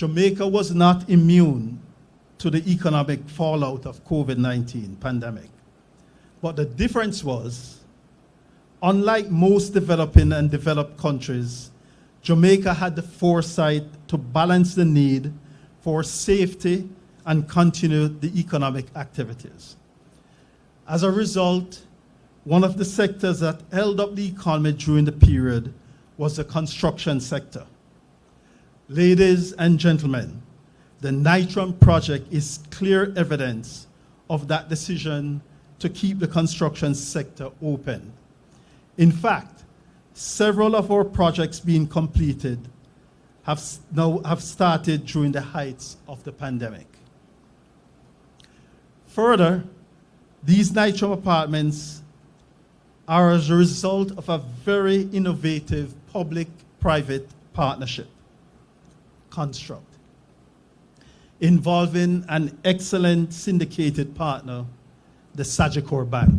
Jamaica was not immune to the economic fallout of COVID-19 pandemic. But the difference was, unlike most developing and developed countries, Jamaica had the foresight to balance the need for safety and continue the economic activities. As a result, one of the sectors that held up the economy during the period was the construction sector. Ladies and gentlemen, the Nitram project is clear evidence of that decision to keep the construction sector open. In fact, several of our projects being completed have started during the heights of the pandemic. Further, these Nitram apartments are as a result of a very innovative public-private partnership construct involving an excellent syndicated partner, the Sagicor Bank.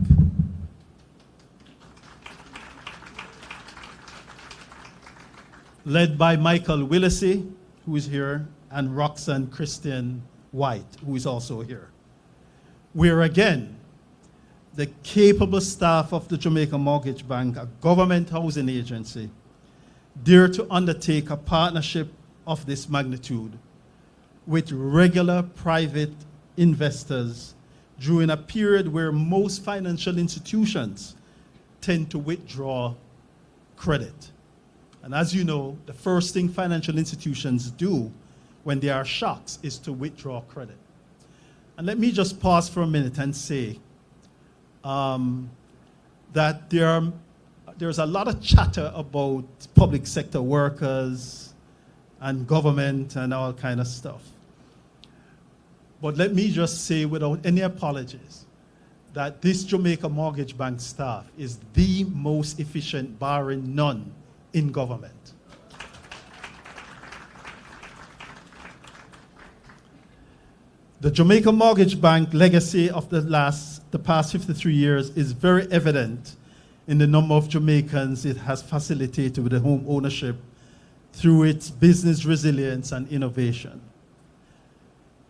Led by Michael Willisey, who is here, and Roxanne Christian White, who is also here. Where again, the capable staff of the Jamaica Mortgage Bank, a government housing agency, dare to undertake a partnership of this magnitude with regular private investors during a period where most financial institutions tend to withdraw credit. And as you know, the first thing financial institutions do when there are shocks is to withdraw credit. And let me just pause for a minute and say that there's a lot of chatter about public sector workers and government and all kind of stuff. But let me just say without any apologies that this Jamaica Mortgage Bank staff is the most efficient, barring none, in government. The Jamaica Mortgage Bank legacy of the past 53 years is very evident in the number of Jamaicans it has facilitated with the home ownership through its business resilience and innovation.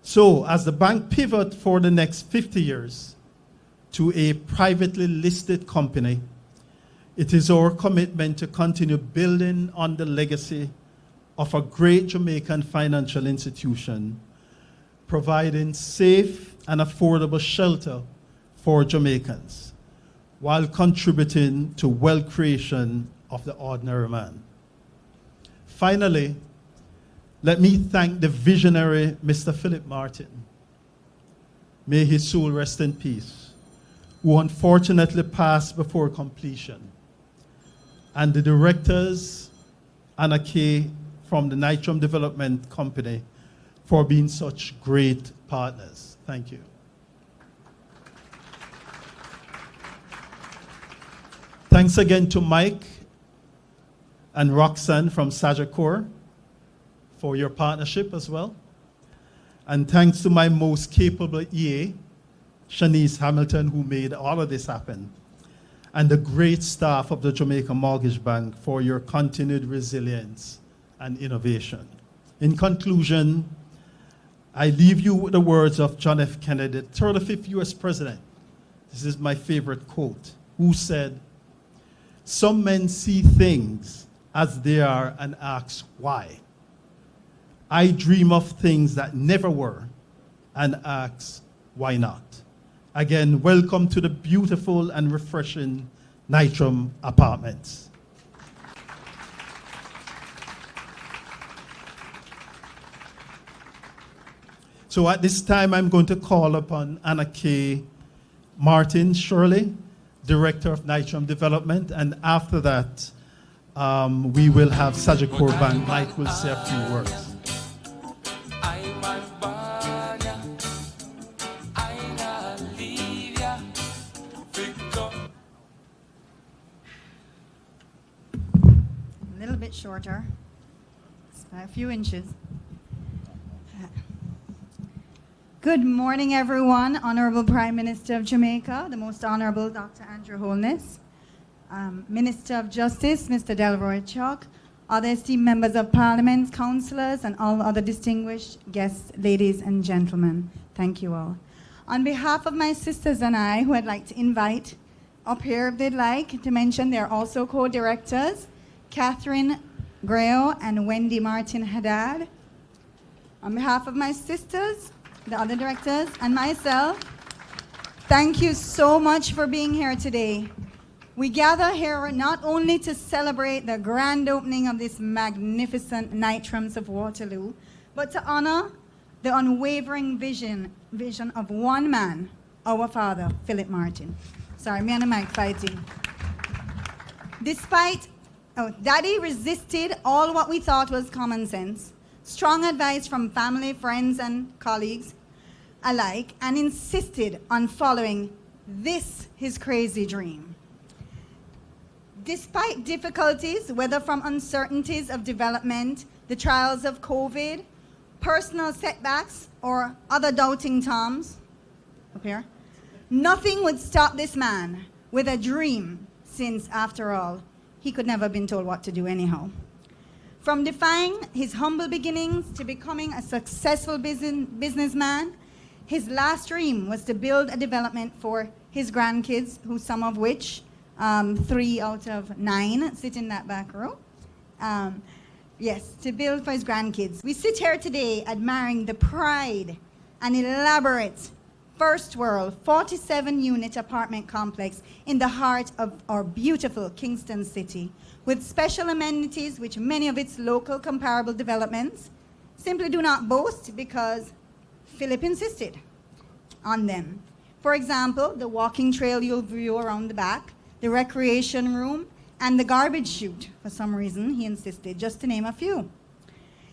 So, as the bank pivots for the next 50 years to a privately listed company, it is our commitment to continue building on the legacy of a great Jamaican financial institution, providing safe and affordable shelter for Jamaicans, while contributing to wealth creation of the ordinary man. Finally, let me thank the visionary Mr. Philip Martin. May his soul rest in peace, who unfortunately passed before completion, and the directors, Anna Kay from the Nitram Development Company, for being such great partners. Thank you. Thanks again to Mike and Roxanne from Sagicor for your partnership as well. And thanks to my most capable EA, Shanice Hamilton, who made all of this happen, and the great staff of the Jamaica Mortgage Bank for your continued resilience and innovation. In conclusion, I leave you with the words of John F. Kennedy, the 35th US President. This is my favorite quote, who said, "Some men see things as they are and ask why. I dream of things that never were and ask why not." Again, welcome to the beautiful and refreshing Nitram Apartments. So at this time, I'm going to call upon Anna Kay Martin Shirley, Director of Nitram Development, and after that, we will have Sagicor Bank. Mike will say a few words. A little bit shorter, it's by a few inches. Good morning, everyone. Honorable Prime Minister of Jamaica, the Most Honorable Dr. Andrew Holness, Minister of Justice, Mr. Delroy Chuck, other esteemed members of Parliament, councillors, and all other distinguished guests, ladies and gentlemen. Thank you all. On behalf of my sisters and I, who I'd like to invite up here if they'd like to mention, they're also co-directors, Catherine Greo and Wendy Martin Haddad. On behalf of my sisters, the other directors, and myself, thank you so much for being here today. We gather here not only to celebrate the grand opening of this magnificent Nitrams of Waterloo, but to honor the unwavering vision of one man, our father, Philip Martin. Sorry, me and the mic fighting. Daddy resisted all what we thought was common sense, strong advice from family, friends, and colleagues alike, and insisted on following this, his crazy dream. Despite difficulties, whether from uncertainties of development, the trials of COVID, personal setbacks, or other doubting Toms, up here, nothing would stop this man with a dream, since, after all, he could never have been told what to do anyhow. From defying his humble beginnings to becoming a successful businessman, his last dream was to build a development for his grandkids, who some of which, 3 out of 9 sit in that back row. Yes, to build for his grandkids. We sit here today admiring the pride and elaborate first world 47-unit apartment complex in the heart of our beautiful Kingston city, with special amenities which many of its local comparable developments simply do not boast because Philip insisted on them. For example, the walking trail you'll view around the back, the recreation room, and the garbage chute. For some reason, he insisted, just to name a few.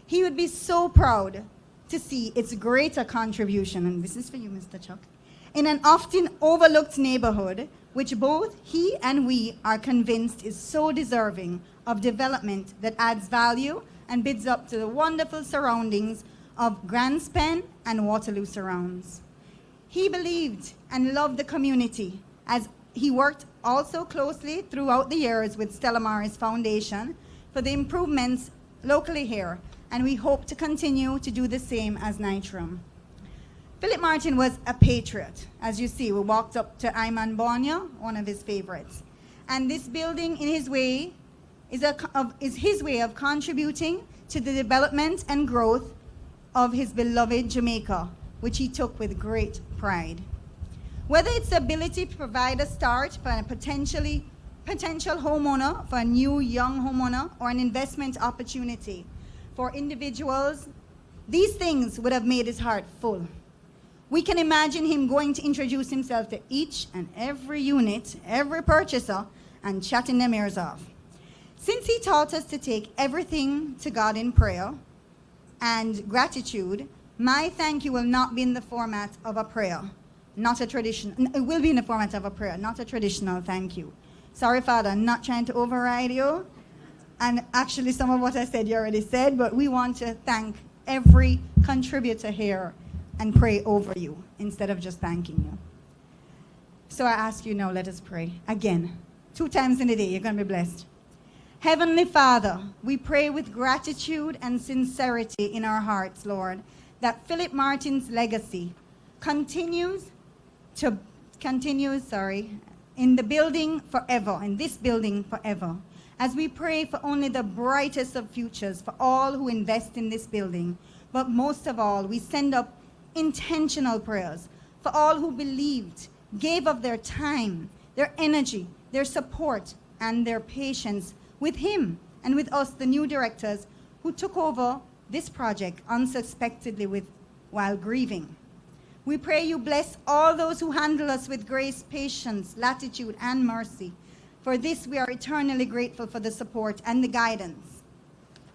He would be so proud to see its greater contribution, and this is for you, Mr. Chuck, in an often overlooked neighborhood, which both he and we are convinced is so deserving of development that adds value and bids up to the wonderful surroundings of Grandspen and Waterloo surrounds. He believed and loved the community, as he worked also closely throughout the years with Stella Maris Foundation for the improvements locally here, and we hope to continue to do the same as Nitram. Philip Martin was a patriot. As you see, we walked up to Ayman Bonya, one of his favorites. And this building, in his way, is his way of contributing to the development and growth of his beloved Jamaica, which he took with great pride. Whether it's the ability to provide a start for a potential homeowner, for a new young homeowner, or an investment opportunity for individuals, these things would have made his heart full. We can imagine him going to introduce himself to each and every unit, every purchaser, and chatting their ears off. Since he taught us to take everything to God in prayer and gratitude, my thank you will not be in the format of a prayer, not a tradition. It will be in the format of a prayer, not a traditional thank you. Sorry, Father, I'm not trying to override you. And actually, some of what I said you already said, but we want to thank every contributor here and pray over you instead of just thanking you. So I ask you now, let us pray. Again, 2 times in a day, you're going to be blessed. Heavenly Father, we pray with gratitude and sincerity in our hearts, Lord, that Philip Martin's legacy continues in the building forever, in this building forever. As we pray for only the brightest of futures for all who invest in this building, but most of all, we send up intentional prayers for all who believed, gave of their time, their energy, their support, and their patience with him and with us, the new directors, who took over this project unsuspectedly while grieving. We pray you bless all those who handle us with grace, patience, latitude, and mercy. For this, we are eternally grateful for the support and the guidance.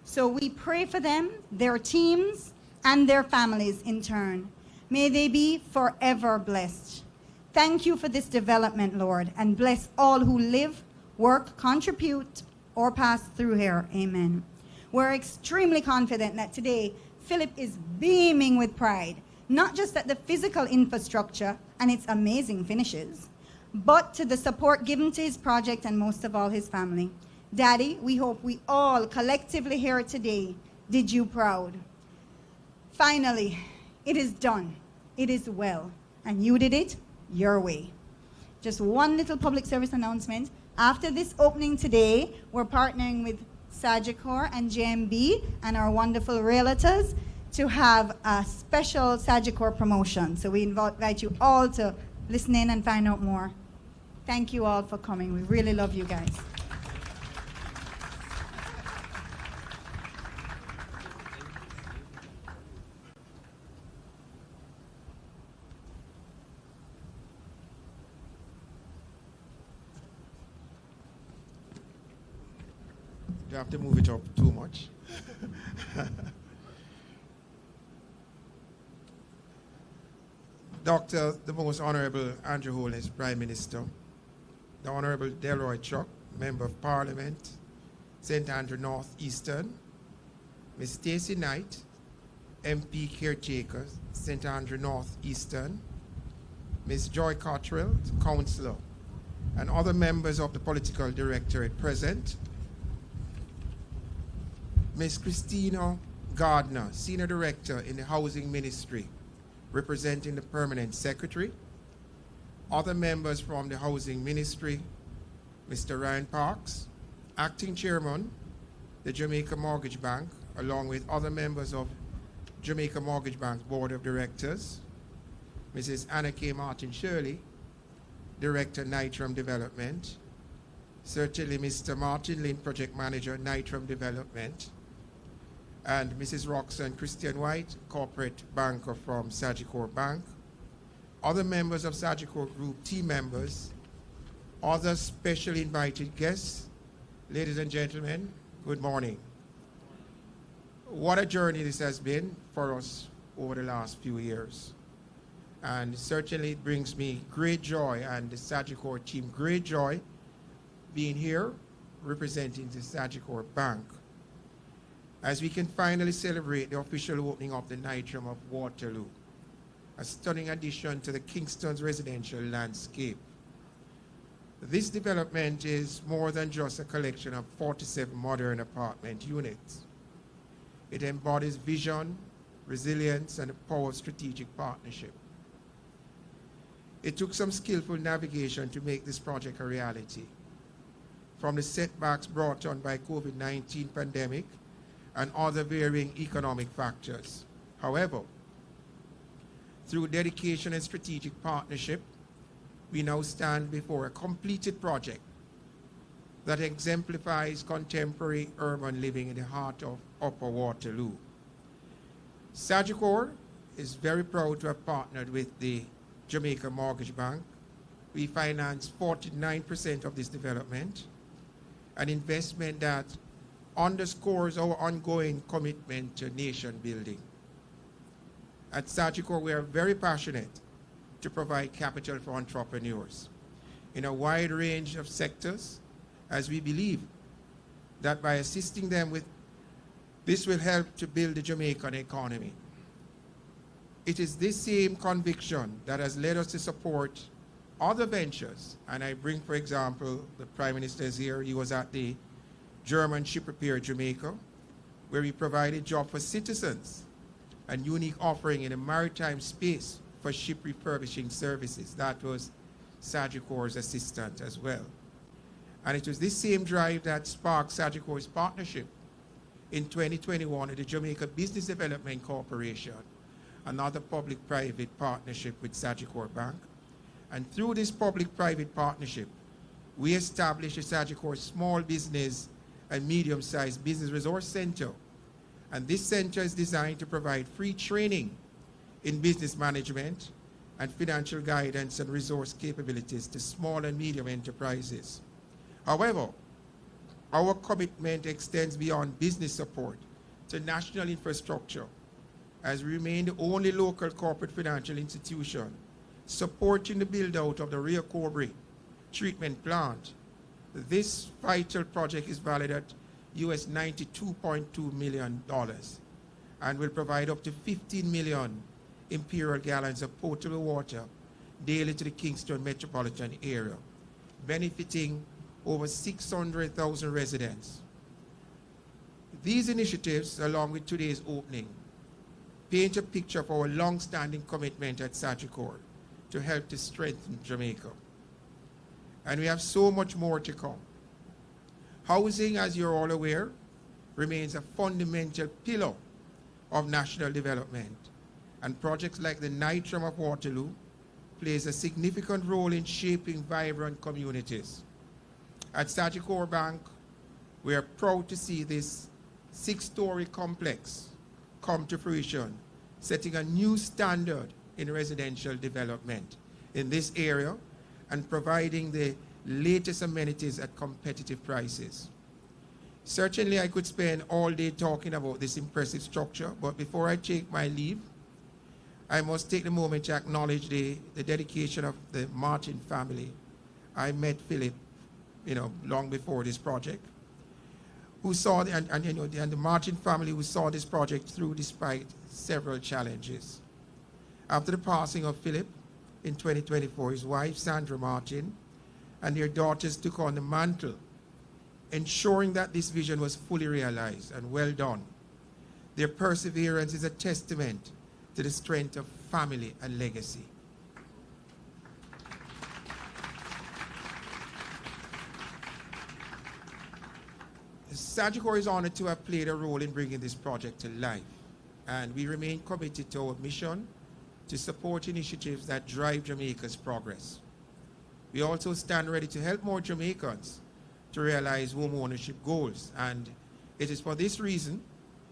So we pray for them, their teams, and their families in turn. May they be forever blessed. Thank you for this development, Lord, and bless all who live, work, contribute, or pass through here. Amen. We're extremely confident that today Philip is beaming with pride, not just at the physical infrastructure and its amazing finishes, but to the support given to his project and most of all his family. Daddy, we hope we all collectively here today did you proud. Finally, it is done. It is well. And you did it your way. Just one little public service announcement. After this opening today, we're partnering with Sagicor and JMB and our wonderful realtors to have a special Sagicor promotion. So we invite you all to listen in and find out more. Thank you all for coming. We really love you guys. You have to move it up too much. Dr. the Most Honorable Andrew Holness, Prime Minister, the Honorable Delroy Chuck, Member of Parliament, St. Andrew North Eastern, Ms. Stacey Knight, MP Caretaker, St. Andrew North Eastern, Ms. Joy Cottrell, Councillor, and other members of the Political Directorate present, Ms. Christina Gardner, Senior Director in the Housing Ministry, representing the Permanent Secretary, other members from the Housing Ministry, Mr. Ryan Parks, Acting Chairman, the Jamaica Mortgage Bank, along with other members of Jamaica Mortgage Bank's Board of Directors, Mrs. Anna K. Martin Shirley, Director, Nitram Development, certainly Mr. Martin Lynn, Project Manager, Nitram Development, and Mrs. Roxanne Christian White, Corporate Banker from Sagicor Bank, other members of Sagicor Group team members, other special invited guests. Ladies and gentlemen, good morning. What a journey this has been for us over the last few years. And certainly it brings me great joy, and the Sagicor team great joy, being here representing the Sagicor Bank, as we can finally celebrate the official opening of the Nitram of Waterloo, a stunning addition to the Kingston's residential landscape. This development is more than just a collection of 47 modern apartment units. It embodies vision, resilience, and the power of strategic partnership. It took some skillful navigation to make this project a reality. From the setbacks brought on by COVID-19 pandemic and other varying economic factors. However, through dedication and strategic partnership, we now stand before a completed project that exemplifies contemporary urban living in the heart of Upper Waterloo. Sagicor is very proud to have partnered with the Jamaica Mortgage Bank. We finance 49% of this development, an investment that underscores our ongoing commitment to nation building. At Sagicor, we are very passionate to provide capital for entrepreneurs in a wide range of sectors, as we believe that by assisting them with this will help to build the Jamaican economy. It is this same conviction that has led us to support other ventures, and I bring, for example, the Prime Minister is here. He was at the German Ship Repair Jamaica, where we provided job for citizens, a unique offering in the maritime space for ship refurbishing services. That was Sagicor's assistant as well. And it was this same drive that sparked Sagicor's partnership in 2021 with the Jamaica Business Development Corporation, another public-private partnership with Sagicor Bank. And through this public-private partnership, we established the Sagicor Small Business and Medium-Sized Business Resource Center. And this center is designed to provide free training in business management and financial guidance and resource capabilities to small and medium enterprises. However, our commitment extends beyond business support to national infrastructure, as we remain the only local corporate financial institution supporting the build-out of the Rio Cobre treatment plant. This vital project is valued at US $92.2 million and will provide up to 15 million imperial gallons of potable water daily to the Kingston metropolitan area, benefiting over 600,000 residents. These initiatives, along with today's opening, paint a picture of our long-standing commitment at Sagicor to help to strengthen Jamaica. And we have so much more to come. Housing, as you're all aware, remains a fundamental pillar of national development, and projects like the Nitram of Waterloo plays a significant role in shaping vibrant communities. At Sagicor Bank, we are proud to see this 6-story complex come to fruition, setting a new standard in residential development in this area and providing the latest amenities at competitive prices. Certainly, I could spend all day talking about this impressive structure, but before I take my leave, I must take the moment to acknowledge the dedication of the Martin family. I met Philip, long before this project, who saw, and the Martin family who saw this project through despite several challenges. After the passing of Philip in 2024, his wife, Sandra Martin, and their daughters took on the mantle, ensuring that this vision was fully realized, and well done. Their perseverance is a testament to the strength of family and legacy. Sagicor is honored to have played a role in bringing this project to life, and we remain committed to our mission to support initiatives that drive Jamaica's progress. We also stand ready to help more Jamaicans to realize home ownership goals, and it is for this reason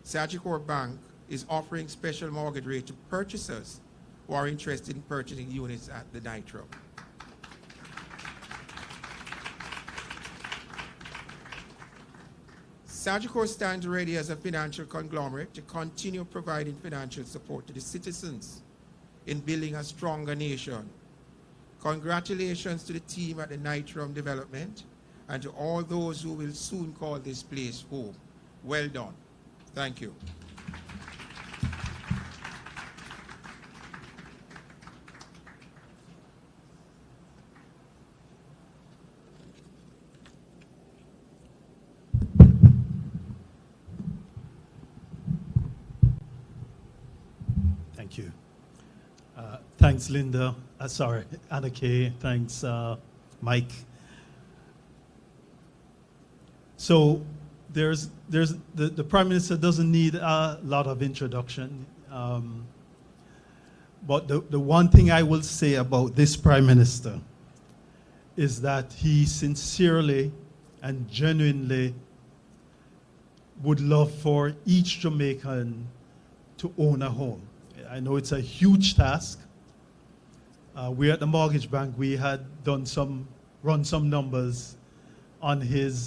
Sagicor Bank is offering special mortgage rate to purchasers who are interested in purchasing units at the Nitram. Sagicor stands ready as a financial conglomerate to continue providing financial support to the citizens in building a stronger nation. Congratulations to the team at the Nitram Development and to all those who will soon call this place home. Well done. Thank you. Thank you. Thanks, Linda. Anna Kay. Thanks, Mike. So the Prime Minister doesn't need a lot of introduction. But the one thing I will say about this Prime Minister is that he sincerely and genuinely would love for each Jamaican to own a home. I know it's a huge task. We at the Mortgage Bank, we had run some numbers on his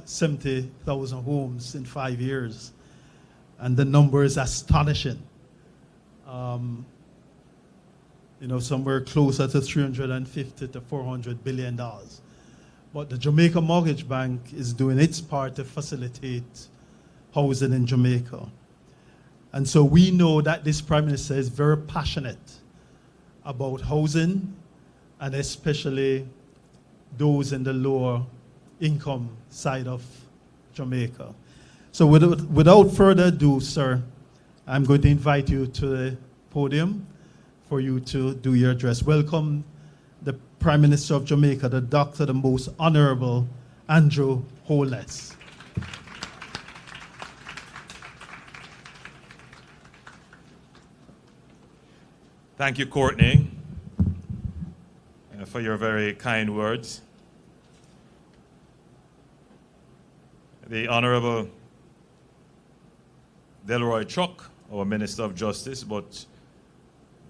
70,000 homes in 5 years. And the number is astonishing. Somewhere closer to $350 to $400 billion. But the Jamaica Mortgage Bank is doing its part to facilitate housing in Jamaica. And so we know that this Prime Minister is very passionate about housing, and especially those in the lower income side of Jamaica. So without further ado, sir, I'm going to invite you to the podium for you to do your address. Welcome the Prime Minister of Jamaica, the Doctor, the Most Honorable Andrew Holness. Thank you, Courtney, for your very kind words. The Honorable Delroy Chuck, our Minister of Justice, but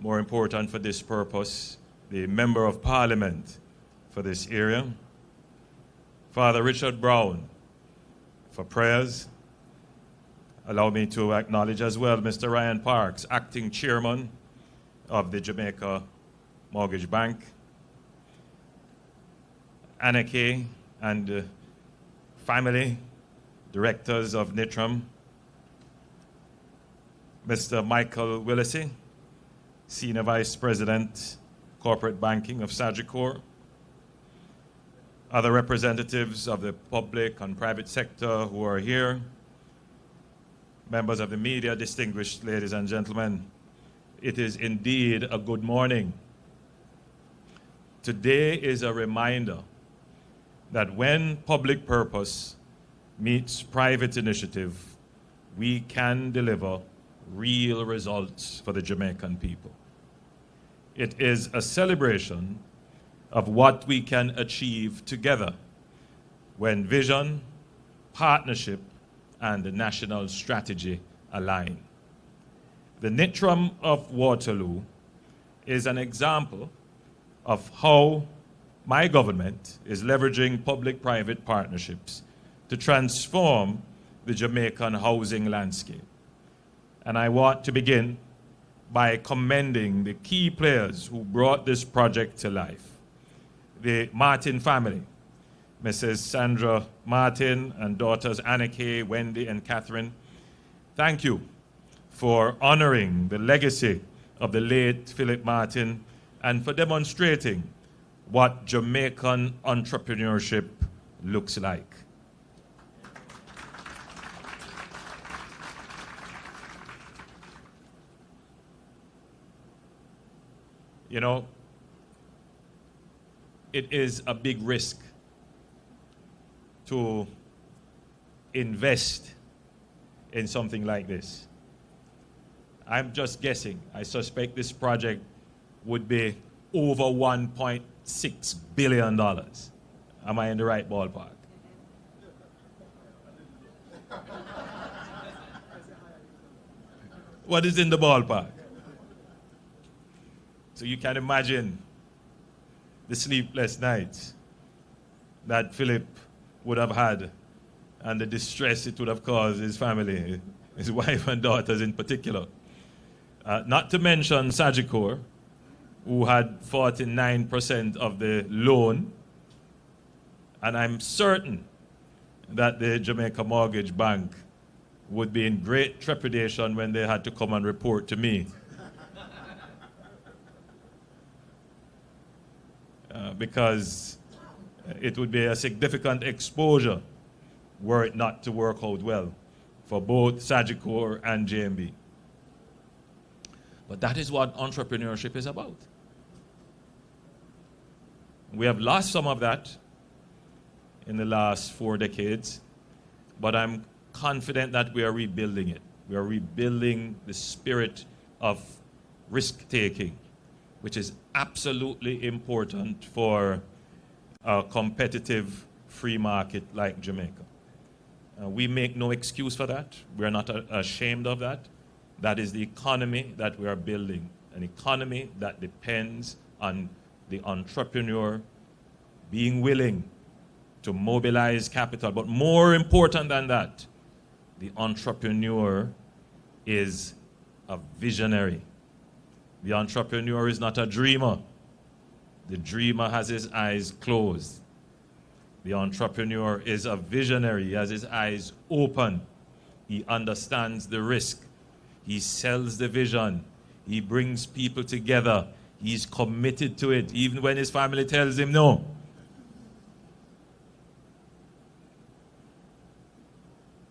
more important for this purpose, the Member of Parliament for this area, Father Richard Brown, for prayers. Allow me to acknowledge as well Mr. Ryan Parks, Acting Chairman of the Jamaica Mortgage Bank, Anna Kay and family, directors of Nitram, Mr. Michael Willesee, Senior Vice President, Corporate Banking of Sagicor, other representatives of the public and private sector who are here, members of the media, distinguished ladies and gentlemen, it is indeed a good morning. Today is a reminder that when public purpose meets private initiative, we can deliver real results for the Jamaican people. It is a celebration of what we can achieve together when vision, partnership, and the national strategy align. The Nitram of Waterloo is an example of how my government is leveraging public-private partnerships to transform the Jamaican housing landscape. And I want to begin by commending the key players who brought this project to life. The Martin family, Mrs. Sandra Martin and daughters Anneke, Wendy, and Catherine. Thank you for honoring the legacy of the late Philip Martin and for demonstrating what Jamaican entrepreneurship looks like. You know, it is a big risk to invest in something like this. I'm just guessing. I suspect this project would be over $1.6 billion. Am I in the right ballpark? What is in the ballpark? So you can imagine the sleepless nights that Philip would have had and the distress it would have caused his family, his wife and daughters in particular. Not to mention Sagicor, who had 49% of the loan, and I'm certain that the Jamaica Mortgage Bank would be in great trepidation when they had to come and report to me. Because it would be a significant exposure were it not to work out well for both Sagicor and JMB. But that is what entrepreneurship is about. We have lost some of that in the last 4 decades, but I'm confident that we are rebuilding it. We are rebuilding the spirit of risk-taking, which is absolutely important for a competitive free market like Jamaica. We make no excuse for that. We're not ashamed of that. That is the economy that we are building, an economy that depends on the entrepreneur being willing to mobilize capital. But more important than that, the entrepreneur is a visionary. The entrepreneur is not a dreamer. The dreamer has his eyes closed. The entrepreneur is a visionary. He has his eyes open. He understands the risk. He sells the vision. He brings people together. He's committed to it, even when his family tells him no.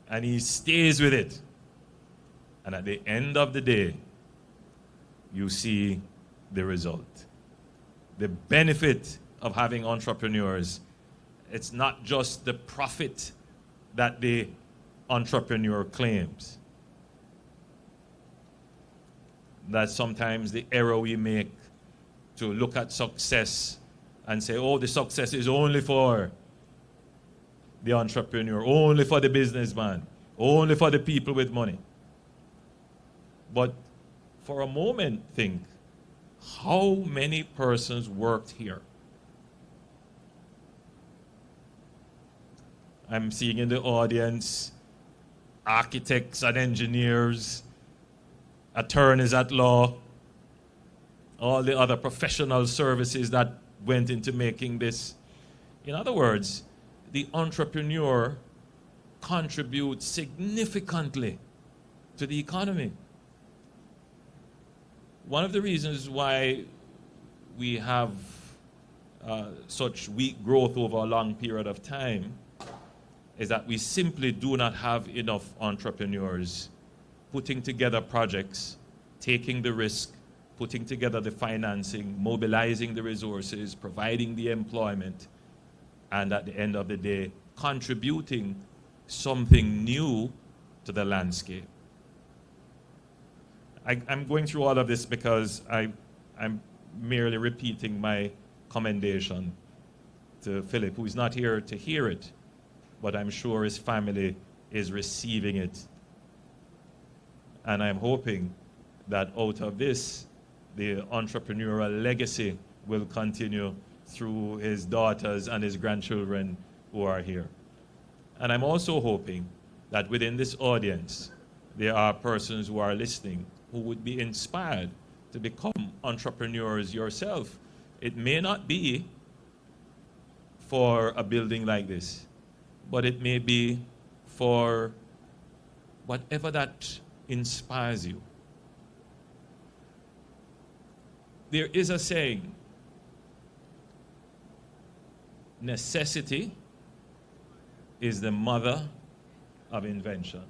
And he stays with it. And at the end of the day, you see the result. The benefit of having entrepreneurs, it's not just the profit that the entrepreneur claims. That's sometimes the error we make, to look at success and say, oh, the success is only for the entrepreneur, only for the businessman, only for the people with money. But for a moment, think, how many persons worked here? I'm seeing in the audience architects and engineers, attorneys at law, all the other professional services that went into making this. In other words, the entrepreneur contributes significantly to the economy. One of the reasons why we have such weak growth over a long period of time is that we simply do not have enough entrepreneurs putting together projects, taking the risk, putting together the financing, mobilizing the resources, providing the employment, and at the end of the day, contributing something new to the landscape. I'm going through all of this because I'm merely repeating my commendation to Philip, who is not here to hear it, but I'm sure his family is receiving it. And I'm hoping that out of this, the entrepreneurial legacy will continue through his daughters and his grandchildren who are here. And I'm also hoping that within this audience, there are persons who are listening who would be inspired to become entrepreneurs yourself. It may not be for a building like this, but it may be for whatever that inspires you. There is a saying, necessity is the mother of invention.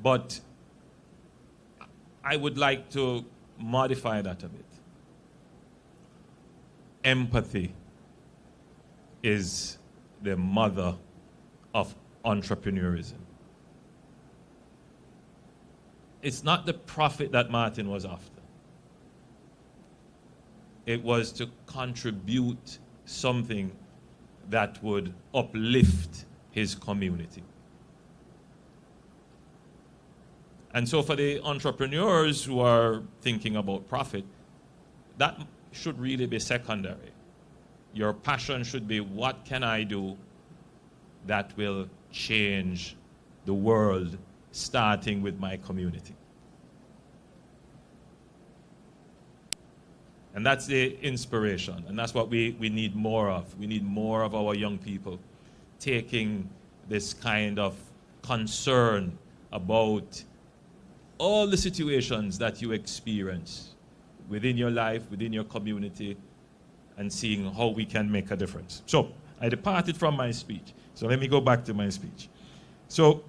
But I would like to modify that a bit. Empathy is the mother of entrepreneurism. It's not the profit that Martin was after. It was to contribute something that would uplift his community. And so for the entrepreneurs who are thinking about profit, that should really be secondary. Your passion should be, what can I do that will change the world, starting with my community? And that's the inspiration, and that's what we need more of. We need more of our young people taking this kind of concern about all the situations that you experience within your life, within your community, and seeing how we can make a difference. So I departed from my speech. So let me go back to my speech. So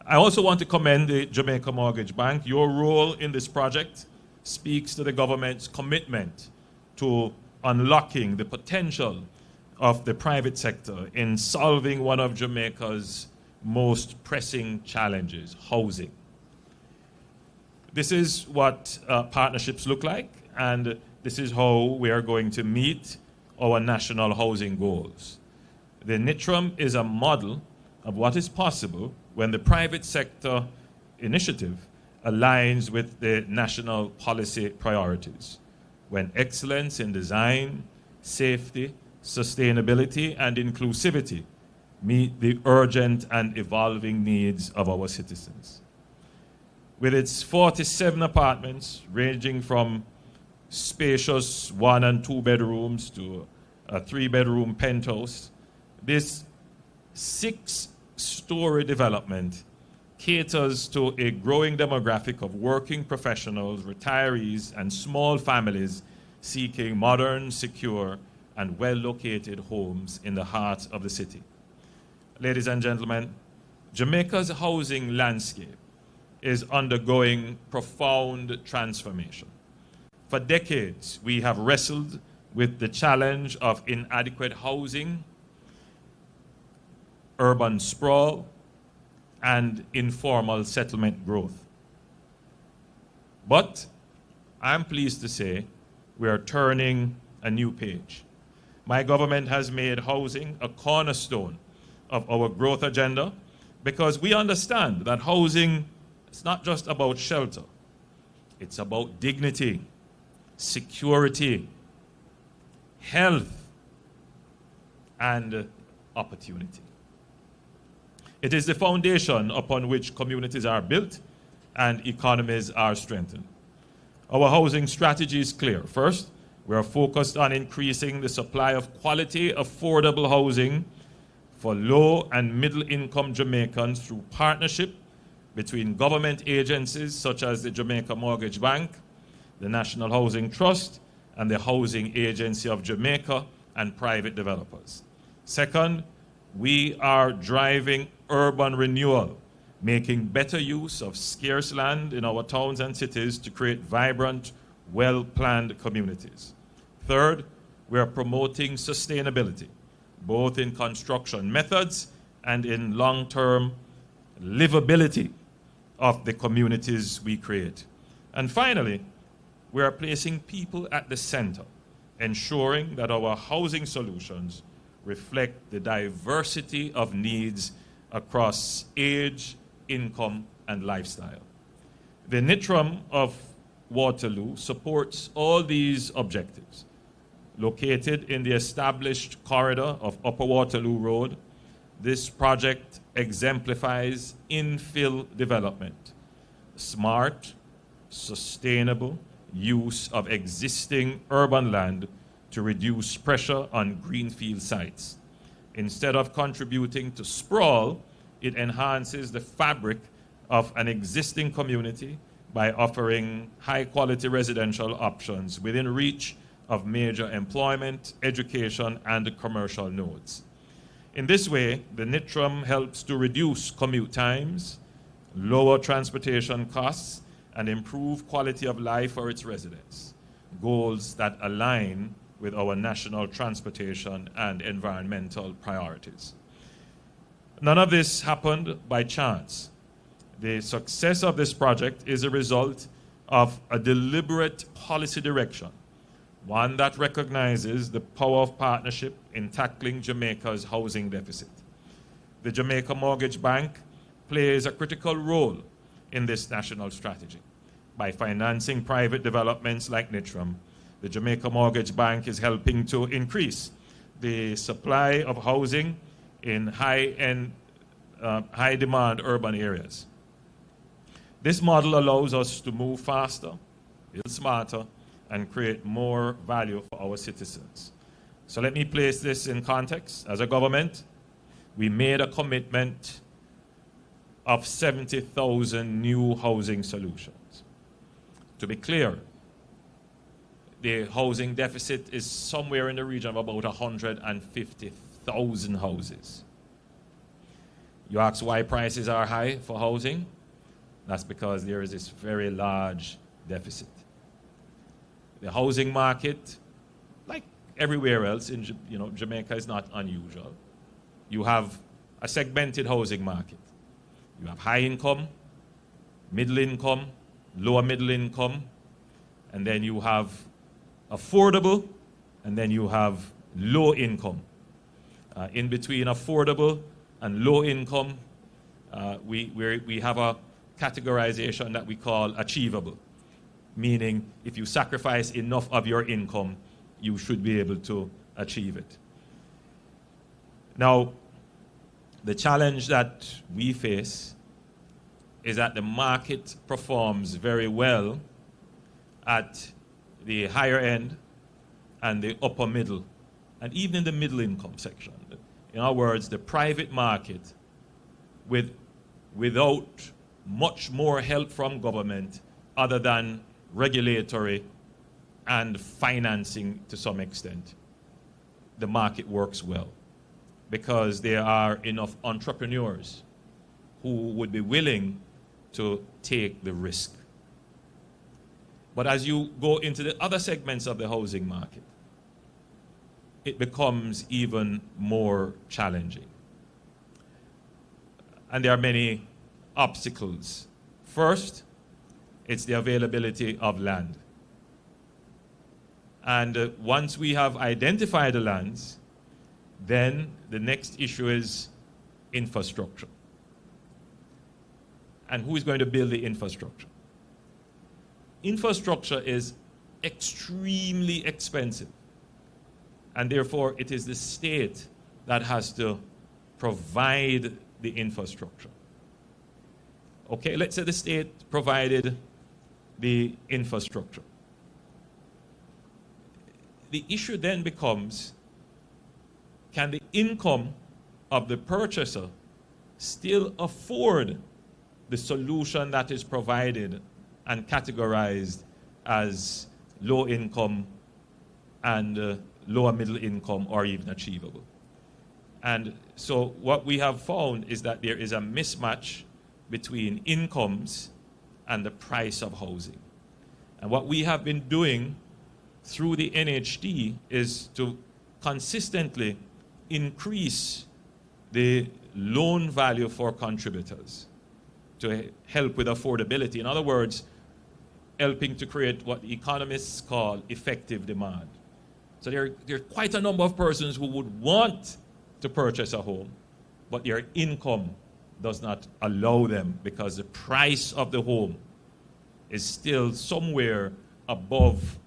I also want to commend the Jamaica Mortgage Bank. Your role in this project speaks to the government's commitment to unlocking the potential of the private sector in solving one of Jamaica's most pressing challenges, housing. This is what partnerships look like, and this is how we are going to meet our national housing goals. The Nitram is a model of what is possible when the private sector initiative aligns with the national policy priorities, when excellence in design, safety, sustainability, and inclusivity meet the urgent and evolving needs of our citizens. With its 47 apartments, ranging from spacious 1 and 2 bedrooms to a 3-bedroom penthouse, this 6-story development caters to a growing demographic of working professionals, retirees, and small families seeking modern, secure, and well-located homes in the heart of the city. Ladies and gentlemen, Jamaica's housing landscape is undergoing profound transformation. For decades, we have wrestled with the challenge of inadequate housing, urban sprawl, and informal settlement growth. But I'm pleased to say we are turning a new page. My government has made housing a cornerstone of our growth agenda because we understand that housing is not just about shelter. It's about dignity, security, health, and opportunity. It is the foundation upon which communities are built and economies are strengthened. Our housing strategy is clear. First, we are focused on increasing the supply of quality, affordable housing for low and middle income Jamaicans through partnership between government agencies such as the Jamaica Mortgage Bank, the National Housing Trust, and the Housing Agency of Jamaica, and private developers. Second, we are driving urban renewal, making better use of scarce land in our towns and cities to create vibrant, well-planned communities. Third, we are promoting sustainability, both in construction methods and in long-term livability of the communities we create. And finally, we are placing people at the center, ensuring that our housing solutions reflect the diversity of needs across age, income, and lifestyle. The Nitram of Waterloo supports all these objectives. Located in the established corridor of Upper Waterloo Road, this project exemplifies infill development, smart, sustainable use of existing urban land to reduce pressure on greenfield sites. Instead of contributing to sprawl, it enhances the fabric of an existing community by offering high-quality residential options within reach of major employment, education, and commercial nodes. In this way, the Nitram helps to reduce commute times, lower transportation costs, and improve quality of life for its residents, goals that align with our national transportation and environmental priorities. None of this happened by chance. The success of this project is a result of a deliberate policy direction, one that recognizes the power of partnership in tackling Jamaica's housing deficit. The Jamaica Mortgage Bank plays a critical role in this national strategy. By financing private developments like Nitram, the Jamaica Mortgage Bank is helping to increase the supply of housing in high-demand urban areas. This model allows us to move faster, build smarter, and create more value for our citizens. So let me place this in context. As a government, we made a commitment of 70,000 new housing solutions. To be clear, the housing deficit is somewhere in the region of about 150,000 houses. You ask why prices are high for housing? That's because there is this very large deficit. The housing market, like everywhere else in Jamaica, is not unusual. You have a segmented housing market. You have high income, middle income, lower middle income, and then you have affordable, and then you have low income. In between affordable and low income, we have a categorization that we call achievable, meaning if you sacrifice enough of your income, you should be able to achieve it. Now, the challenge that we face is that the market performs very well at the higher end and the upper middle, and even in the middle income section. In other words, the private market, without much more help from government other than regulatory and financing to some extent, the market works well because there are enough entrepreneurs who would be willing to take the risk. But as you go into the other segments of the housing market, it becomes even more challenging. And there are many obstacles. First, it's the availability of land. And once we have identified the lands, then the next issue is infrastructure. And who is going to build the infrastructure? Infrastructure is extremely expensive. And therefore, it is the state that has to provide the infrastructure. Okay, let's say the state provided the infrastructure. The issue then becomes, can the income of the purchaser still afford the solution that is provided and categorized as low income and lower middle income or even achievable. And so what we have found is that there is a mismatch between incomes and the price of housing. And what we have been doing through the NHD is to consistently increase the loan value for contributors to help with affordability. In other words, helping to create what economists call effective demand. So there are quite a number of persons who would want to purchase a home, but their income does not allow them because the price of the home is still somewhere above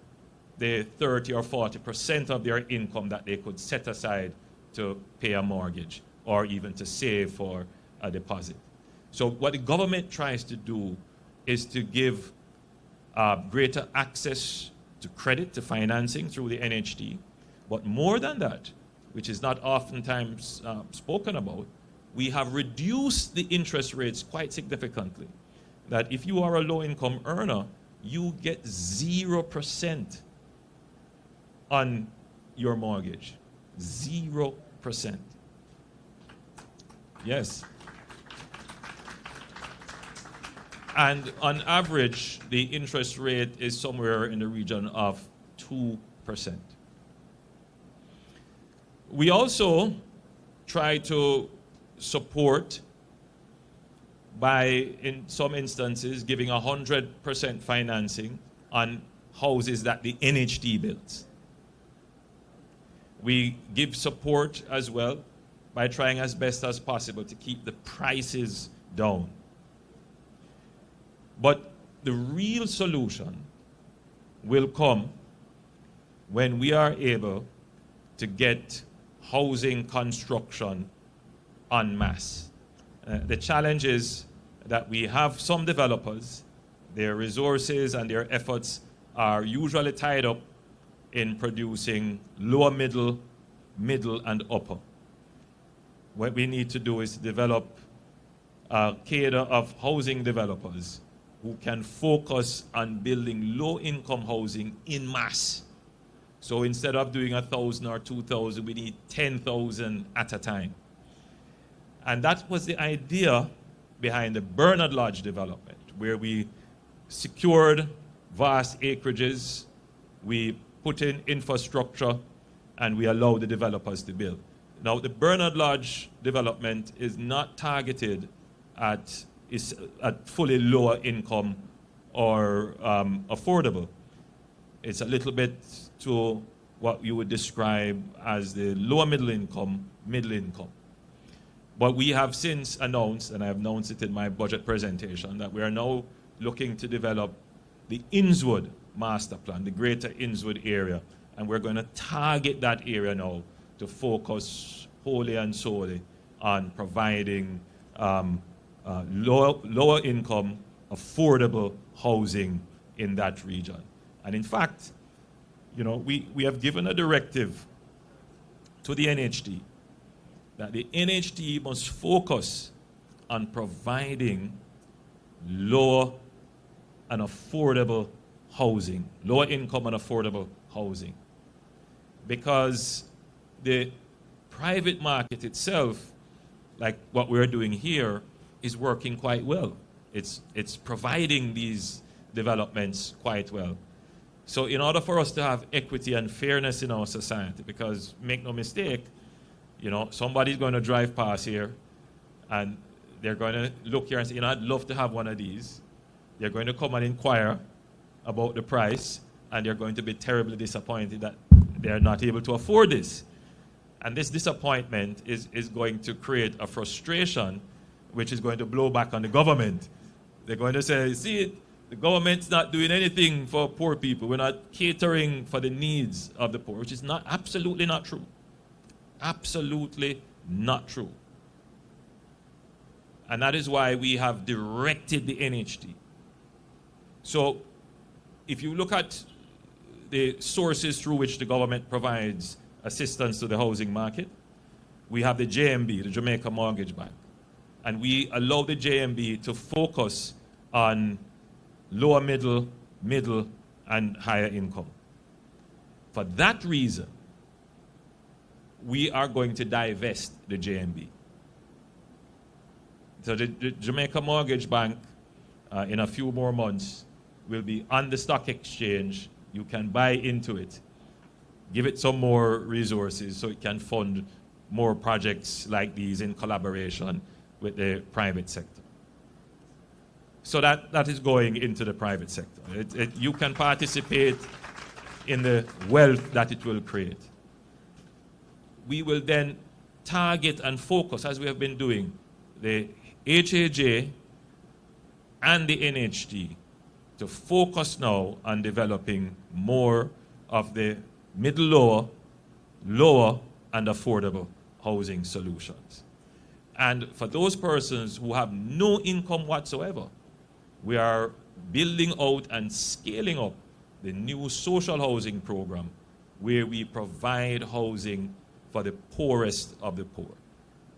the 30 or 40% of their income that they could set aside to pay a mortgage or even to save for a deposit. So what the government tries to do is to give greater access to credit, to financing through the NHD. But more than that, which is not oftentimes spoken about, we have reduced the interest rates quite significantly. That if you are a low-income earner, you get 0% on your mortgage. 0%. Yes. And on average, the interest rate is somewhere in the region of 2%. We also try to support by, in some instances, giving 100% financing on houses that the NHD builds. We give support as well by trying as best as possible to keep the prices down. But the real solution will come when we are able to get housing construction en masse. The challenge is that we have some developers, their resources and their efforts are usually tied up in producing lower middle, middle and upper. What we need to do is develop a cadre of housing developers who can focus on building low-income housing in mass. So instead of doing 1,000 or 2,000, we need 10,000 at a time. And that was the idea behind the Bernard Lodge development, where we secured vast acreages, we put in infrastructure, and we allowed the developers to build. Now, the Bernard Lodge development is not targeted at fully lower income or affordable. It's a little bit to what you would describe as the lower middle income, middle income. But we have since announced, and I have announced it in my budget presentation, that we are now looking to develop the Innswood master plan, the greater Innswood area. And we're going to target that area now to focus wholly and solely on providing lower income, affordable housing in that region. And in fact, you know, we have given a directive to the NHD that the NHD must focus on providing lower and affordable housing, lower income and affordable housing. Because the private market itself, like what we're doing here, is working quite well. It's providing these developments quite well. So in order for us to have equity and fairness in our society, because make no mistake, you know, somebody's going to drive past here and they're going to look here and say, you know, I'd love to have one of these. They're going to come and inquire about the price, and they're going to be terribly disappointed that they're not able to afford this. And this disappointment is going to create a frustration which is going to blow back on the government. They're going to say, see, the government's not doing anything for poor people. We're not catering for the needs of the poor, which is absolutely not true. Absolutely not true. And that is why we have directed the NHD. So if you look at the sources through which the government provides assistance to the housing market, we have the JMB, the Jamaica Mortgage Bank. And we allow the JMB to focus on lower middle, middle, and higher income. For that reason, we are going to divest the JMB. So the Jamaica Mortgage Bank, in a few more months, will be on the stock exchange. You can buy into it, give it some more resources so it can fund more projects like these in collaboration with the private sector. So that is going into the private sector. You can participate in the wealth that it will create. We will then target and focus, as we have been doing, the HAJ and the NHT to focus now on developing more of the middle lower and affordable housing solutions. And for those persons who have no income whatsoever, we are building out and scaling up the new social housing program where we provide housing for the poorest of the poor.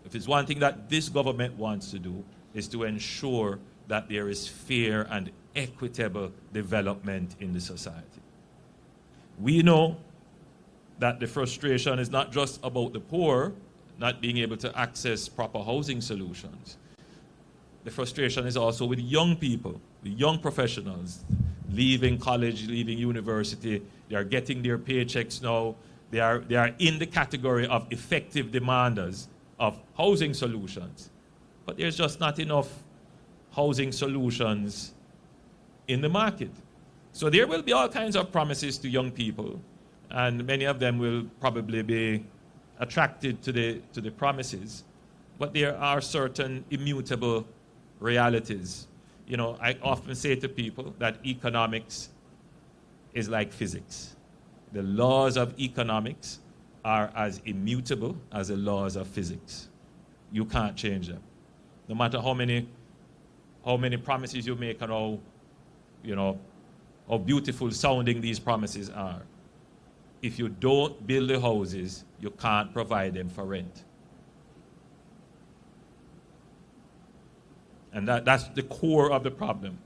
If it's one thing that this government wants to do, is to ensure that there is fair and equitable development in the society. We know that the frustration is not just about the poor not being able to access proper housing solutions. The frustration is also with young people, the young professionals, leaving college, leaving university. They are getting their paychecks now. They are in the category of effective demanders of housing solutions. But there's just not enough housing solutions in the market. So there will be all kinds of promises to young people, and many of them will probably be attracted to the promises. But there are certain immutable realities. You know, I often say to people that economics is like physics. The laws of economics are as immutable as the laws of physics. You can't change them. No matter how many promises you make and how beautiful sounding these promises are. If you don't build the houses, you can't provide them for rent. And that's the core of the problem.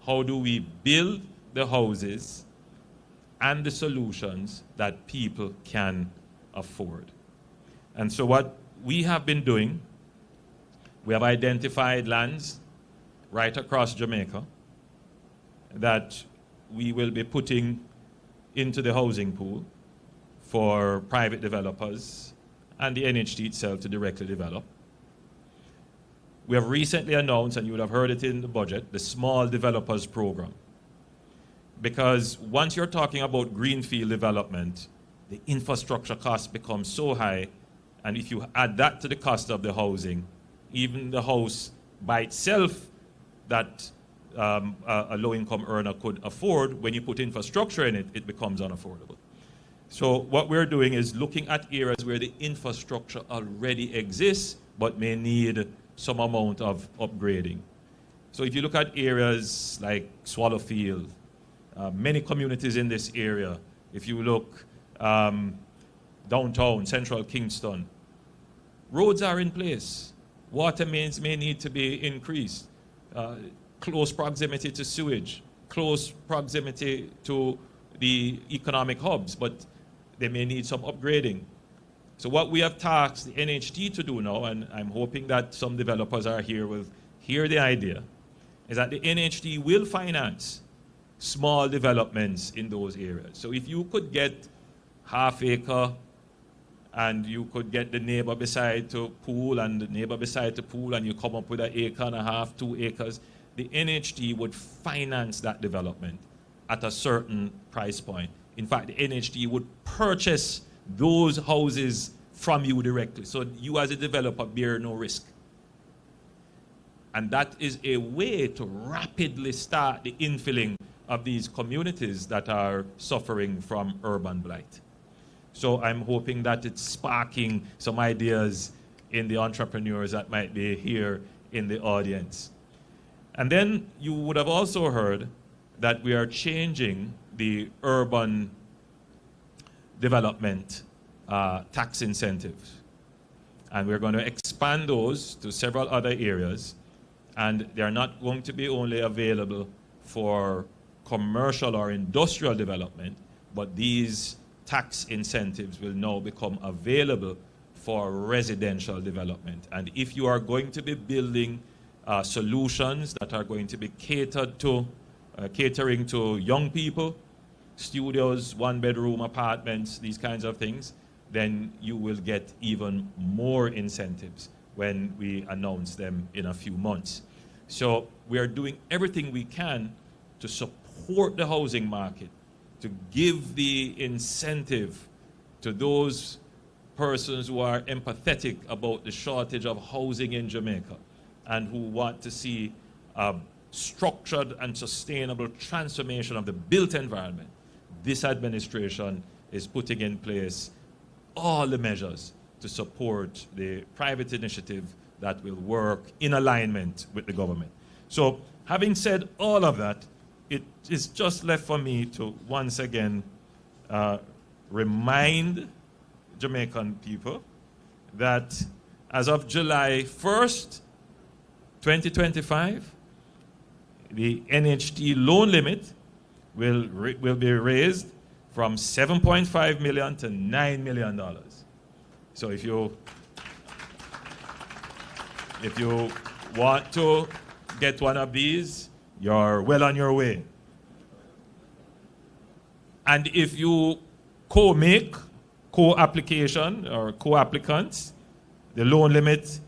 How do we build the houses and the solutions that people can afford? And so what we have been doing, we have identified lands right across Jamaica that we will be putting into the housing pool for private developers and the NHT itself to directly develop. We have recently announced, and you would have heard it in the budget, the Small Developers Program. Because once you're talking about greenfield development, the infrastructure costs become so high, and if you add that to the cost of the housing, even the house by itself that a low-income earner could afford, when you put infrastructure in it, it becomes unaffordable. So what we're doing is looking at areas where the infrastructure already exists, but may need some amount of upgrading. So if you look at areas like Swallowfield, many communities in this area, if you look downtown, central Kingston, roads are in place. Water mains may need to be increased. Close proximity to sewage, close proximity to the economic hubs, but they may need some upgrading. So what we have tasked the NHT to do now, and I'm hoping that some developers are here will hear the idea, is that the NHT will finance small developments in those areas. So if you could get half acre and you could get the neighbor beside to pool and the neighbor beside to pool and you come up with an acre and a half, 2 acres, the NHT would finance that development at a certain price point. In fact, the NHT would purchase those houses from you directly. So you as a developer bear no risk. And that is a way to rapidly start the infilling of these communities that are suffering from urban blight. So I'm hoping that it's sparking some ideas in the entrepreneurs that might be here in the audience. And then you would have also heard that we are changing the urban development tax incentives. And we're going to expand those to several other areas. And they're not going to be only available for commercial or industrial development, but these tax incentives will now become available for residential development. And if you are going to be building solutions that are going to be catering to young people, studios, one-bedroom apartments, these kinds of things, then you will get even more incentives when we announce them in a few months. So we are doing everything we can to support the housing market, to give the incentive to those persons who are empathetic about the shortage of housing in Jamaica and who want to see a structured and sustainable transformation of the built environment. This administration is putting in place all the measures to support the private initiative that will work in alignment with the government. So, having said all of that, it is just left for me to once again remind Jamaican people that as of July 1st, 2025, the NHT loan limit will be raised from $7.5 million to $9 million. So if you want to get one of these, you're well on your way. And if you co-make, co-application or co-applicants, the loan limit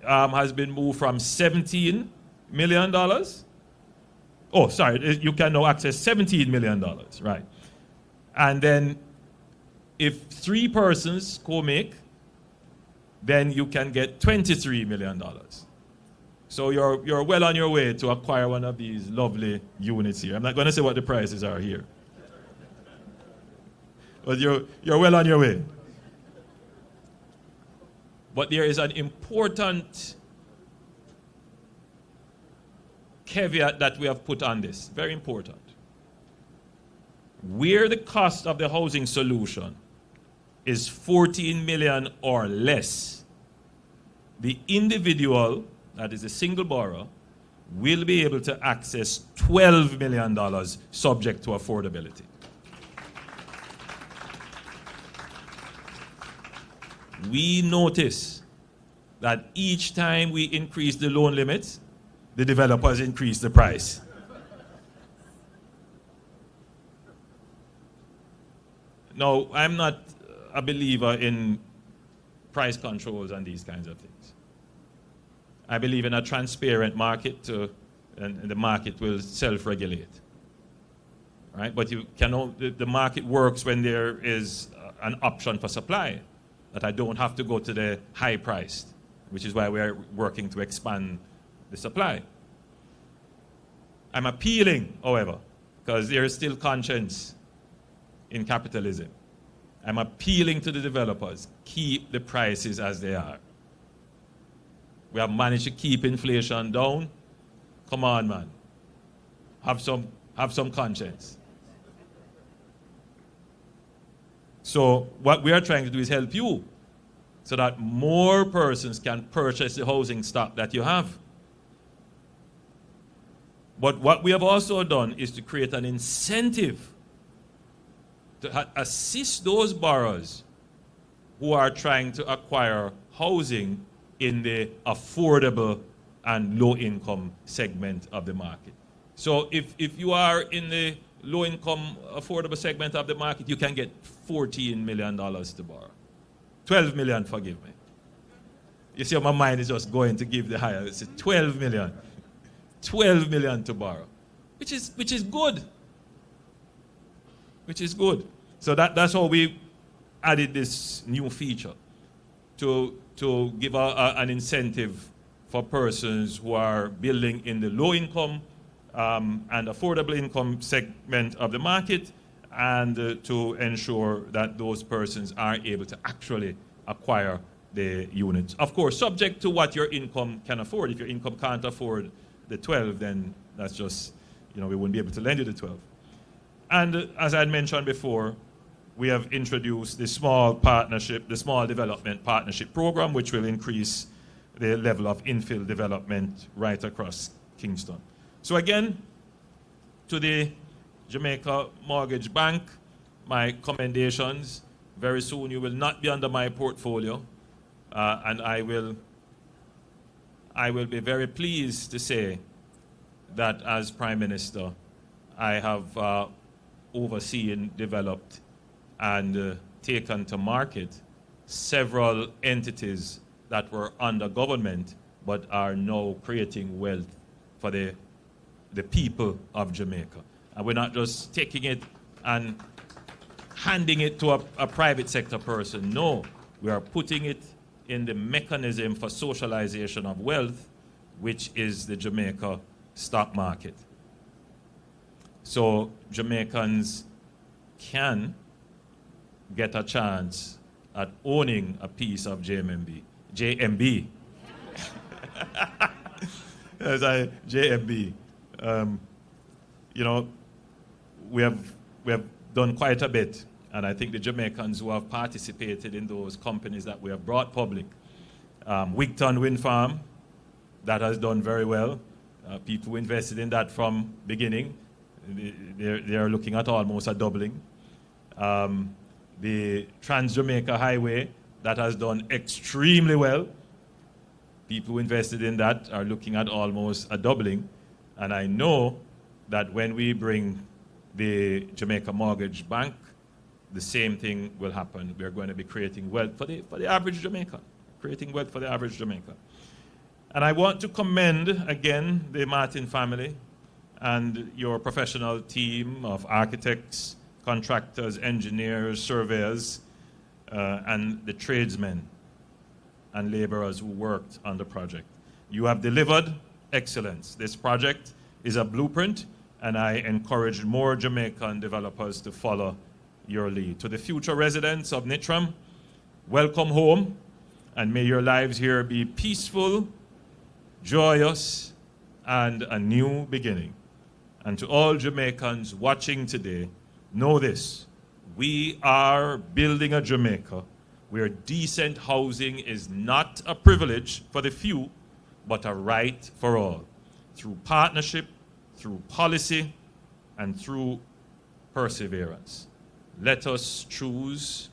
has been moved from $17 million. Oh, sorry, you can now access $17 million, right? And then if 3 persons co-make, then you can get $23 million. So you're well on your way to acquire one of these lovely units here. I'm not going to say what the prices are here. But you're well on your way. But there is an important caveat that we have put on this, very important. Where the cost of the housing solution is 14 million or less, the individual, that is a single borrower, will be able to access $12 million subject to affordability. We notice that each time we increase the loan limits, the developers increase the price. Now, I'm not a believer in price controls and these kinds of things. I believe in a transparent market, and the market will self-regulate. Right? But the market works when there is an option for supply, that I don't have to go to the high priced, which is why we are working to expand the supply. I'm appealing, however, because there is still conscience in capitalism. I'm appealing to the developers, keep the prices as they are. We have managed to keep inflation down. Come on, man. Have some conscience. So what we are trying to do is help you so that more persons can purchase the housing stock that you have. But what we have also done is to create an incentive to assist those borrowers who are trying to acquire housing in the affordable and low-income segment of the market. So if you are in the low-income affordable segment of the market, you can get $14 million to borrow. 12 million, forgive me. You see how my mind is just going to give the higher. It's 12 million. 12 million to borrow, which is good. Which is good. So that's how we added this new feature to give an incentive for persons who are building in the low income and affordable income segment of the market, and to ensure that those persons are able to actually acquire the units. Of course, subject to what your income can afford. If your income can't afford the 12, then that's just, we wouldn't be able to lend you the 12. And as I had mentioned before, we have introduced the small development partnership program, which will increase the level of infill development right across Kingston. So again, to the Jamaica Mortgage Bank, my commendations. Very soon you will not be under my portfolio, and I will be very pleased to say that as Prime Minister, I have overseen, developed, and taken to market several entities that were under government but are now creating wealth for the people of Jamaica. And we're not just taking it and handing it to a private sector person. No, we are putting it in the mechanism for socialization of wealth, which is the Jamaica stock market. So Jamaicans can get a chance at owning a piece of JMB. As JMB. You know, we have done quite a bit, and I think the Jamaicans who have participated in those companies that we have brought public, Wigton Wind Farm, that has done very well. People who invested in that from beginning, they are looking at almost a doubling. The Trans-Jamaica Highway, that has done extremely well. People who invested in that are looking at almost a doubling. And I know that when we bring the Jamaica Mortgage Bank, the same thing will happen. We're going to be creating wealth for the average Jamaican, creating wealth for the average Jamaican. And I want to commend, again, the Martin family and your professional team of architects, contractors, engineers, surveyors, and the tradesmen and laborers who worked on the project. You have delivered excellence. This project is a blueprint, and I encourage more Jamaican developers to follow your lead. To the future residents of Nitram, welcome home, and may your lives here be peaceful, joyous, and a new beginning. And to all Jamaicans watching today, know this: we are building a Jamaica where decent housing is not a privilege for the few, but a right for all, through partnership, through policy, and through perseverance. Let us choose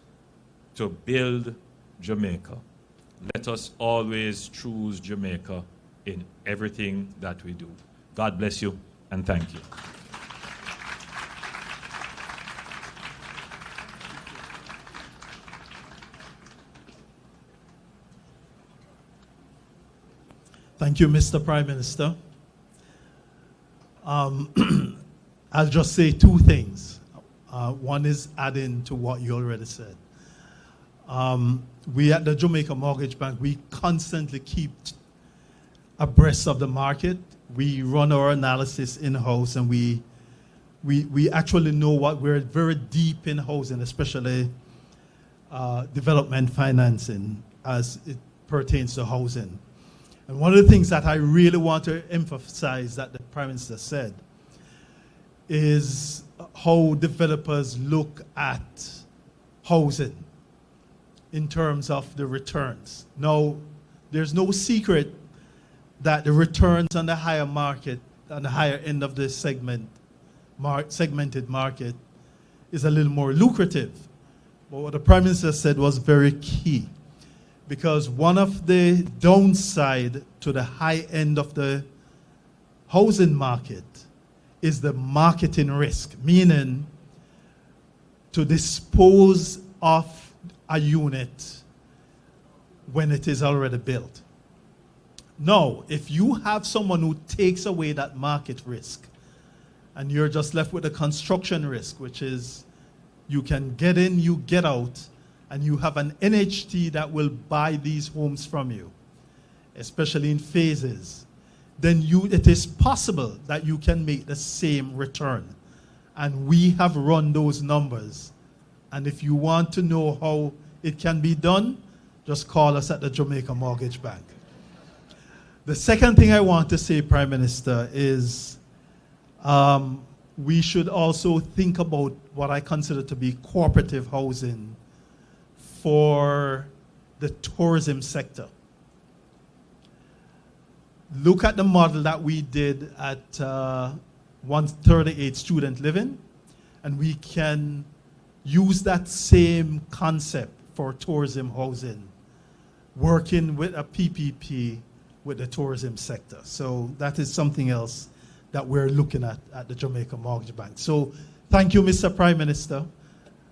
to build Jamaica. Let us always choose Jamaica in everything that we do. God bless you, and thank you. Thank you, Mr. Prime Minister. I'll just say two things. One is adding to what you already said. We at the Jamaica Mortgage Bank, we constantly keep abreast of the market. We run our analysis in-house, and we actually know what we're very deep in housing, especially development financing as it pertains to housing. And one of the things that I really want to emphasize that the Prime Minister said is how developers look at housing in terms of the returns. Now, there's no secret that the returns on the higher market, on the higher end of the segmented market, is a little more lucrative. But what the Prime Minister said was very key, because one of the downside to the high end of the housing market is the marketing risk, meaning to dispose of a unit when it is already built. Now, if you have someone who takes away that market risk, and you're just left with the construction risk, which is you can get in, you get out, and you have an NHT that will buy these homes from you, especially in phases, then it is possible that you can make the same return. And we have run those numbers. And if you want to know how it can be done, just call us at the Jamaica Mortgage Bank. The second thing I want to say, Prime Minister, is we should also think about what I consider to be cooperative housing for the tourism sector. Look at the model that we did at 138 student living, and we can use that same concept for tourism housing, working with a PPP with the tourism sector. So that is something else that we're looking at the Jamaica Mortgage Bank. So thank you, Mr. Prime Minister.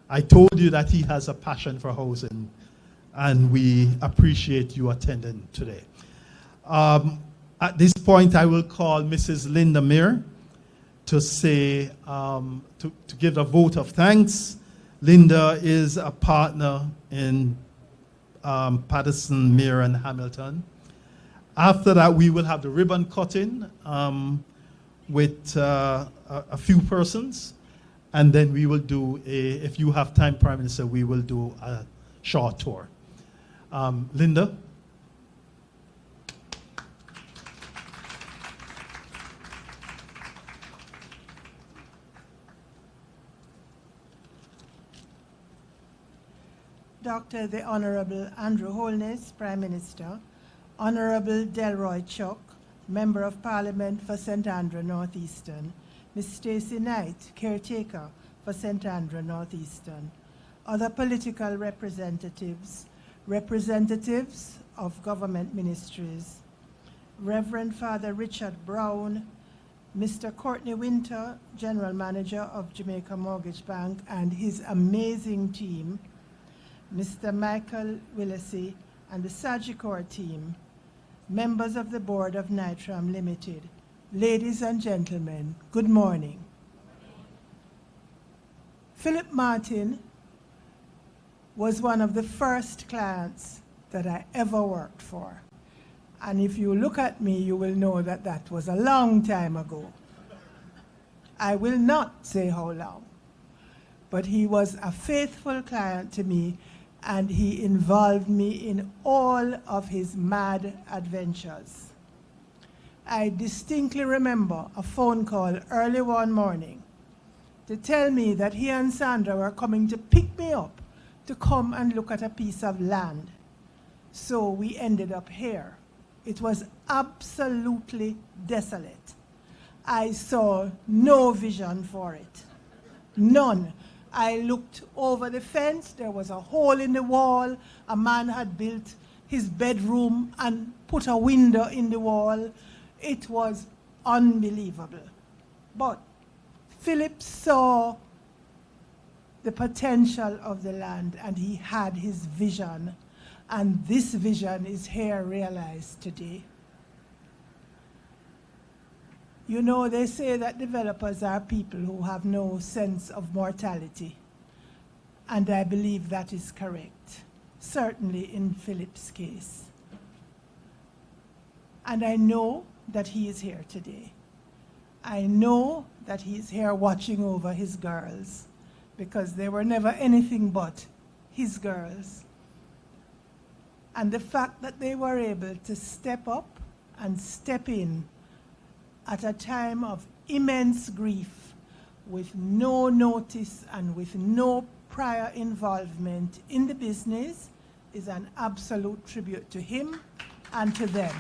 I told you that he has a passion for housing, and we appreciate you attending today. At this point, I will call Mrs. Linda Meir to say, to give a vote of thanks. Linda is a partner in Patterson, Meir, and Hamilton. After that, we will have the ribbon cutting with a few persons, and then we will do if you have time, Prime Minister, we will do a short tour. Linda? Dr. the Honorable Andrew Holness, Prime Minister, Honorable Delroy Chuck, Member of Parliament for St. Andrew Northeastern, Ms. Stacey Knight, Caretaker for St. Andrew Northeastern, other political representatives, representatives of government ministries, Reverend Father Richard Brown, Mr. Courtney Winter, General Manager of Jamaica Mortgage Bank, and his amazing team, Mr. Michael Willesee and the Sagicor team, members of the board of Nitram Limited, ladies and gentlemen, good morning. Philip Martin was one of the first clients that I ever worked for. And if you look at me, you will know that that was a long time ago. I will not say how long, but he was a faithful client to me, and he involved me in all of his mad adventures. I distinctly remember a phone call early one morning to tell me that he and Sandra were coming to pick me up to come and look at a piece of land. So we ended up here. It was absolutely desolate. I saw no vision for it, none. I looked over the fence, there was a hole in the wall. A man had built his bedroom and put a window in the wall. It was unbelievable. But Philip saw the potential of the land, and he had his vision. And this vision is here realized today. You know, they say that developers are people who have no sense of mortality. And I believe that is correct, certainly in Philip's case. And I know that he is here today. I know that he is here watching over his girls, because they were never anything but his girls. And the fact that they were able to step up and step in at a time of immense grief, with no notice and with no prior involvement in the business, is an absolute tribute to him and to them.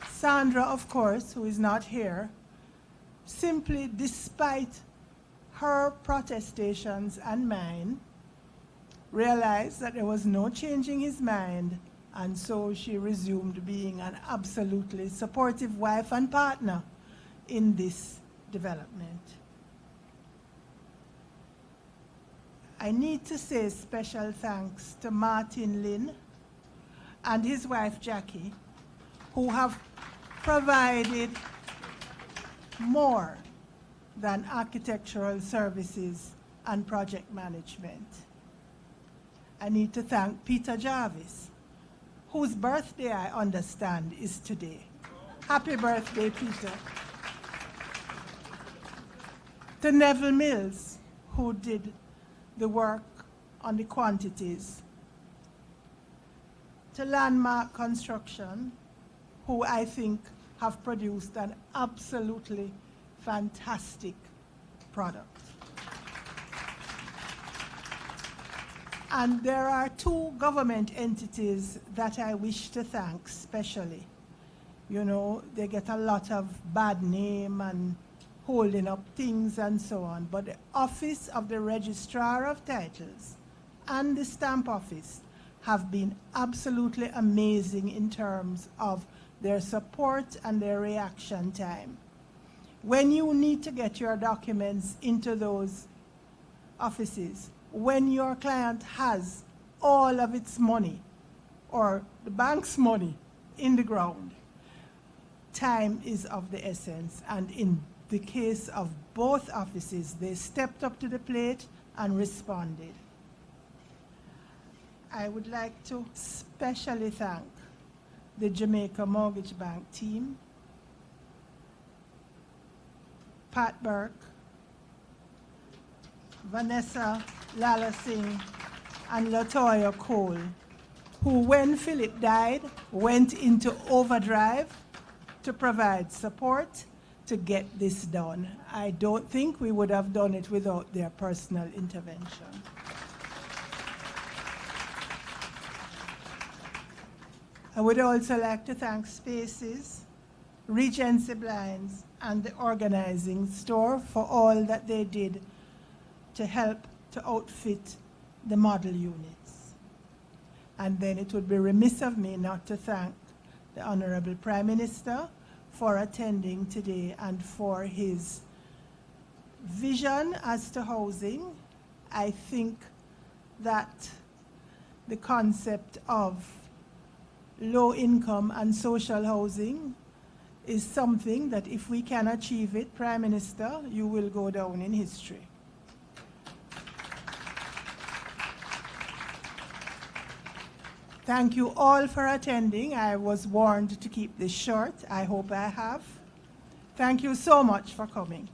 Sandra, of course, who is not here, simply, despite her protestations and mine, realized that there was no changing his mind, and so she resumed being an absolutely supportive wife and partner in this development. I need to say special thanks to Martin Lynn and his wife Jackie, who have provided more than architectural services and project management. I need to thank Peter Jarvis, whose birthday I understand is today. Happy birthday, Peter. To Neville Mills, who did the work on the quantities. To Landmark Construction, who I think have produced an absolutely fantastic product. And there are two government entities that I wish to thank specially. You know, they get a lot of bad name and holding up things and so on, but the Office of the Registrar of Titles and the Stamp Office have been absolutely amazing in terms of their support and their reaction time. When you need to get your documents into those offices, when your client has all of its money or the bank's money in the ground, time is of the essence. And in the case of both offices, they stepped up to the plate and responded. I would like to specially thank the Jamaica Mortgage Bank team, Pat Burke, Vanessa Lala Singh, and Latoya Cole, who, when Philip died, went into overdrive to provide support to get this done. I don't think we would have done it without their personal intervention. I would also like to thank Spaces, Regency Blinds, and the organizing store for all that they did to help to outfit the model units. And then it would be remiss of me not to thank the Honorable Prime Minister for attending today and for his vision as to housing. I think that the concept of low income and social housing is something that if we can achieve it, Prime Minister, you will go down in history. Thank you all for attending. I was warned to keep this short. I hope I have. Thank you so much for coming.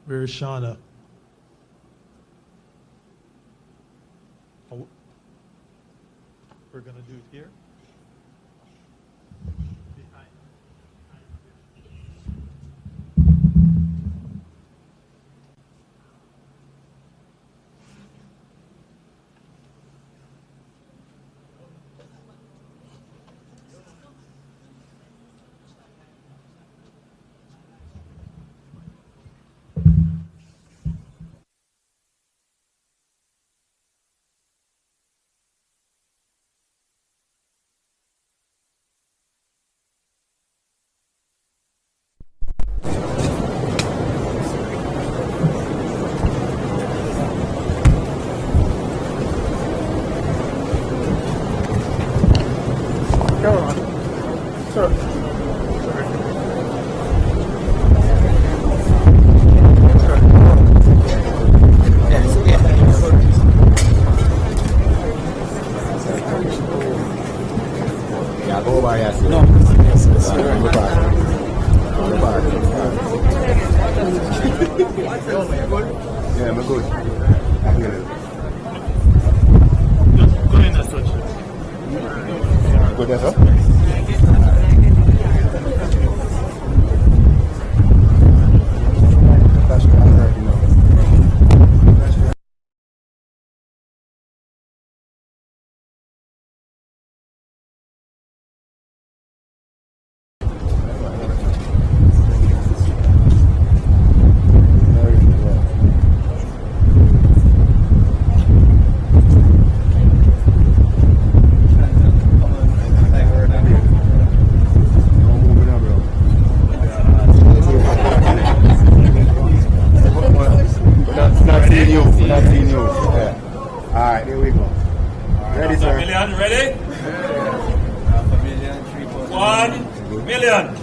Where is Shauna? Oh, we're going to do it here. Behind. Yeah, I'm good. Go in as such. Good, that's all. Alright, here we go. Ready, sir? Million, ready? Half a million, 1 million.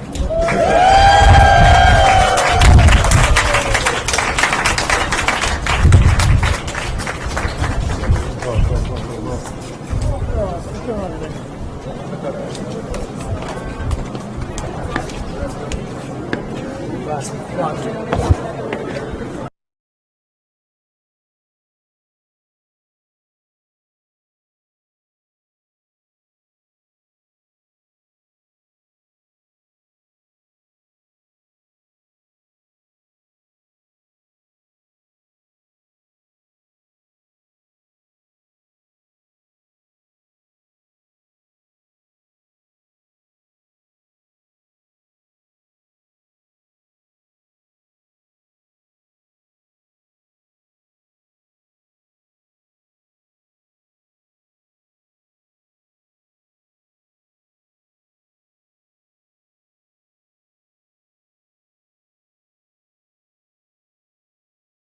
Go.